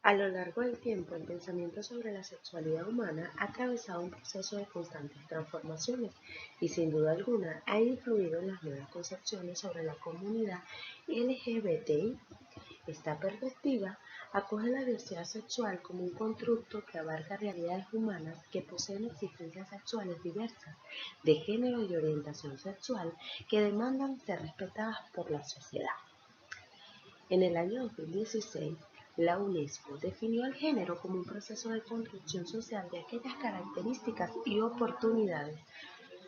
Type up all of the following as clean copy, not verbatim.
A lo largo del tiempo, el pensamiento sobre la sexualidad humana ha atravesado un proceso de constantes transformaciones y sin duda alguna ha influido en las nuevas concepciones sobre la comunidad LGBTI. Esta perspectiva acoge la diversidad sexual como un constructo que abarca realidades humanas que poseen existencias sexuales diversas, de género y orientación sexual, que demandan ser respetadas por la sociedad. En el año 2016, la UNESCO definió el género como un proceso de construcción social de aquellas características y oportunidades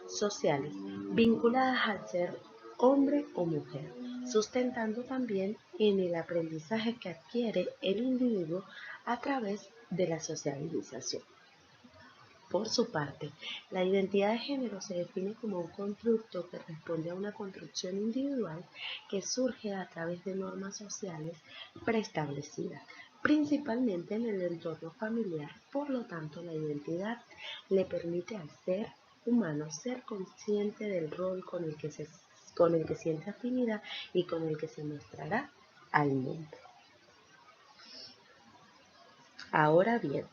sociales vinculadas al ser hombre o mujer, sustentando también en el aprendizaje que adquiere el individuo a través de la socialización. Por su parte, la identidad de género se define como un constructo que responde a una construcción individual que surge a través de normas sociales preestablecidas, principalmente en el entorno familiar. Por lo tanto, la identidad le permite al ser humano ser consciente del rol con el que siente afinidad y con el que se mostrará al mundo. Ahora bien,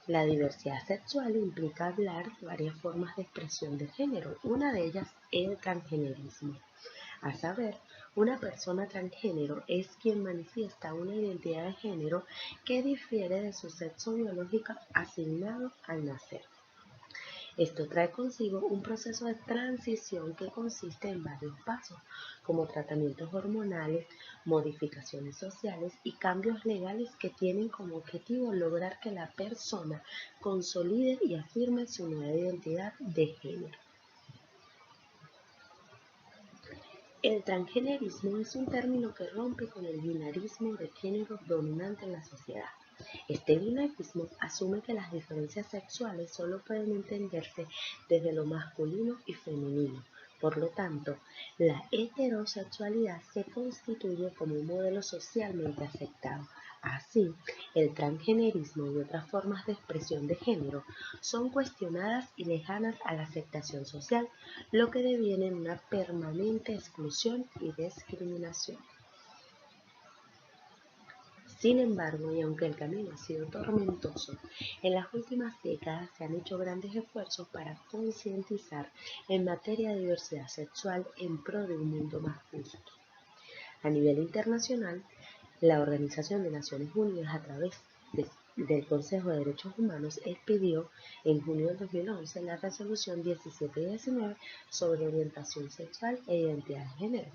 la diversidad sexual implica hablar de varias formas de expresión de género. Una de ellas es el transgenerismo. A saber, una persona transgénero es quien manifiesta una identidad de género que difiere de su sexo biológico asignado al nacer. Esto trae consigo un proceso de transición que consiste en varios pasos, como tratamientos hormonales, modificaciones sociales y cambios legales que tienen como objetivo lograr que la persona consolide y afirme su nueva identidad de género. El transgenerismo es un término que rompe con el binarismo de género dominante en la sociedad. Este binarismo asume que las diferencias sexuales solo pueden entenderse desde lo masculino y femenino. Por lo tanto, la heterosexualidad se constituye como un modelo socialmente aceptado. Así, el transgenerismo y otras formas de expresión de género son cuestionadas y lejanas a la aceptación social, lo que deviene en una permanente exclusión y discriminación. Sin embargo, y aunque el camino ha sido tormentoso, en las últimas décadas se han hecho grandes esfuerzos para concientizar en materia de diversidad sexual en pro de un mundo más justo. A nivel internacional, la Organización de Naciones Unidas, a través del Consejo de Derechos Humanos, expidió en junio del 2011 la resolución 1719 sobre orientación sexual e identidad de género.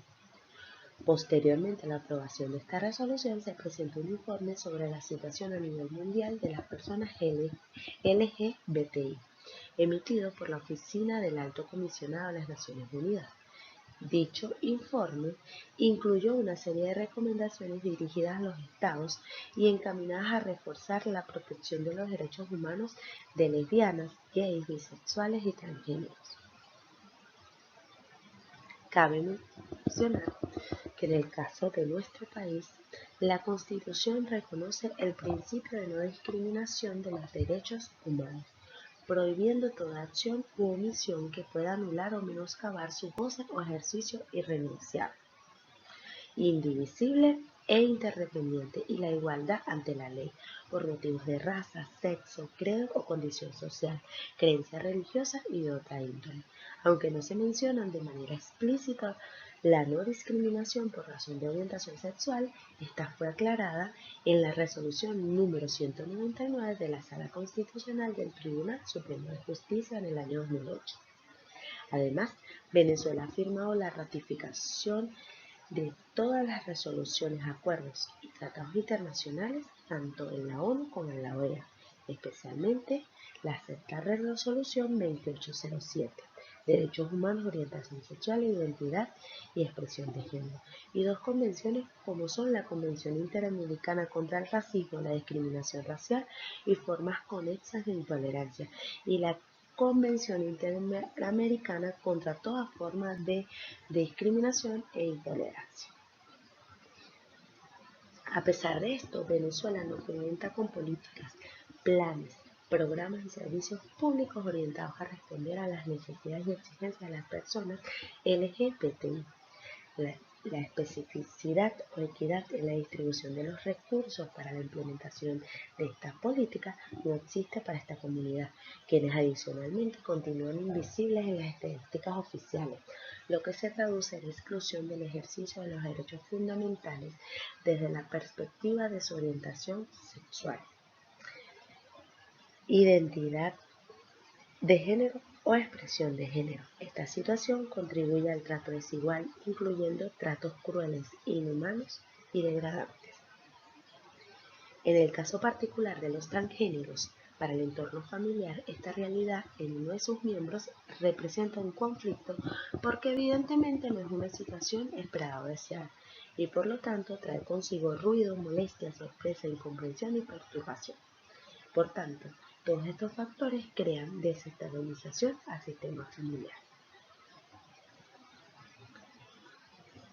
Posteriormente a la aprobación de esta resolución, se presentó un informe sobre la situación a nivel mundial de las personas LGBTI, emitido por la Oficina del Alto Comisionado de las Naciones Unidas. Dicho informe incluyó una serie de recomendaciones dirigidas a los estados y encaminadas a reforzar la protección de los derechos humanos de lesbianas, gays, bisexuales y transgéneros. Cabe mencionar que en el caso de nuestro país, la Constitución reconoce el principio de no discriminación de los derechos humanos, prohibiendo toda acción u omisión que pueda anular o menoscabar su goce o ejercicio irrenunciable, indivisible e interdependiente, y la igualdad ante la ley, por motivos de raza, sexo, credo o condición social, creencia religiosa y de otra índole. Aunque no se mencionan de manera explícita la no discriminación por razón de orientación sexual, esta fue aclarada en la resolución número 199 de la Sala Constitucional del Tribunal Supremo de Justicia en el año 2008. Además, Venezuela ha firmado la ratificación de todas las resoluciones, acuerdos y tratados internacionales, tanto en la ONU como en la OEA, especialmente la sexta resolución 2807, Derechos Humanos, Orientación Sexual, Identidad y Expresión de Género, y dos convenciones como son la Convención Interamericana contra el Racismo, la Discriminación Racial y Formas Conexas de Intolerancia, y la Convención Interamericana contra toda forma de discriminación e intolerancia. A pesar de esto, Venezuela no cuenta con políticas, planes, programas y servicios públicos orientados a responder a las necesidades y exigencias de las personas LGBTI. La especificidad o equidad en la distribución de los recursos para la implementación de estas políticas no existe para esta comunidad, quienes adicionalmente continúan invisibles en las estadísticas oficiales, lo que se traduce en la exclusión del ejercicio de los derechos fundamentales desde la perspectiva de su orientación sexual, identidad de género o expresión de género. Esta situación contribuye al trato desigual, incluyendo tratos crueles, inhumanos y degradantes. En el caso particular de los transgéneros, para el entorno familiar, esta realidad en uno de sus miembros representa un conflicto porque evidentemente no es una situación esperada o deseada y por lo tanto trae consigo ruido, molestia, sorpresa, incomprensión y perturbación. Por tanto, todos estos factores crean desestabilización al sistema familiar.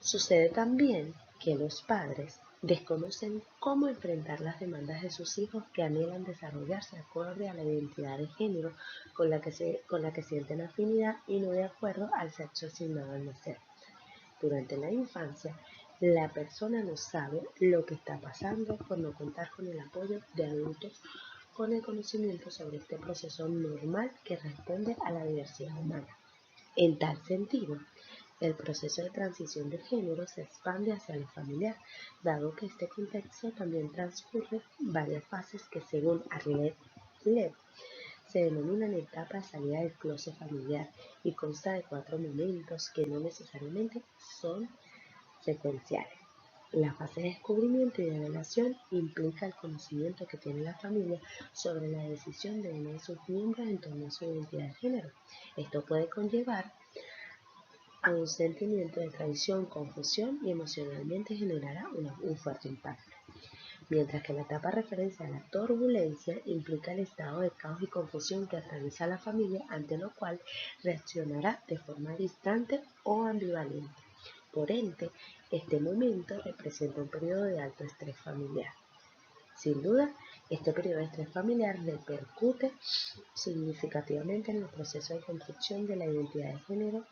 Sucede también que los padres desconocen cómo enfrentar las demandas de sus hijos que anhelan desarrollarse acorde a la identidad de género con la que sienten afinidad y no de acuerdo al sexo asignado al nacer. Durante la infancia, la persona no sabe lo que está pasando por no contar con el apoyo de adultos con el conocimiento sobre este proceso normal que responde a la diversidad humana. En tal sentido, el proceso de transición de género se expande hacia lo familiar, dado que este contexto también transcurre varias fases que según Arlette Lev se denominan etapa de salida del closet familiar y consta de 4 momentos que no necesariamente son secuenciales. La fase de descubrimiento y de revelación implica el conocimiento que tiene la familia sobre la decisión de uno de sus miembros en torno a su identidad de género. Esto puede conllevar a un sentimiento de traición, confusión y emocionalmente generará un fuerte impacto. Mientras que la etapa referencia a la turbulencia implica el estado de caos y confusión que atraviesa la familia, ante lo cual reaccionará de forma distante o ambivalente. Por ende, este momento representa un periodo de alto estrés familiar. Sin duda, este periodo de estrés familiar repercute significativamente en el proceso de construcción de la identidad de género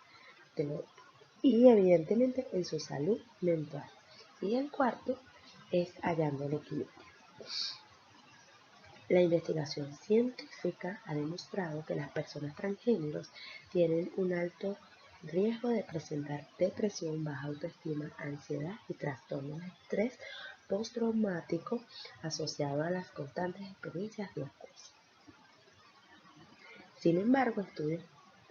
y evidentemente en su salud mental. Y el cuarto es hallando el equilibrio. La investigación científica ha demostrado que las personas transgéneros tienen un alto riesgo de presentar depresión, baja autoestima, ansiedad y trastornos de estrés postraumático asociado a las constantes experiencias de acoso. Sin embargo,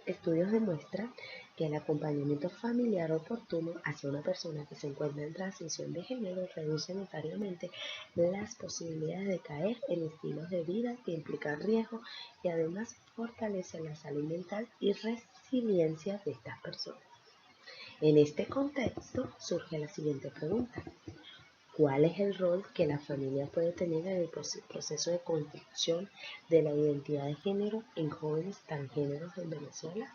estudios demuestran que el acompañamiento familiar oportuno hacia una persona que se encuentra en transición de género reduce notoriamente las posibilidades de caer en estilos de vida que implican riesgo y además fortalece la salud mental y resiliencia de estas personas. En este contexto surge la siguiente pregunta: ¿cuál es el rol que la familia puede tener en el proceso de construcción de la identidad de género en jóvenes transgéneros en Venezuela?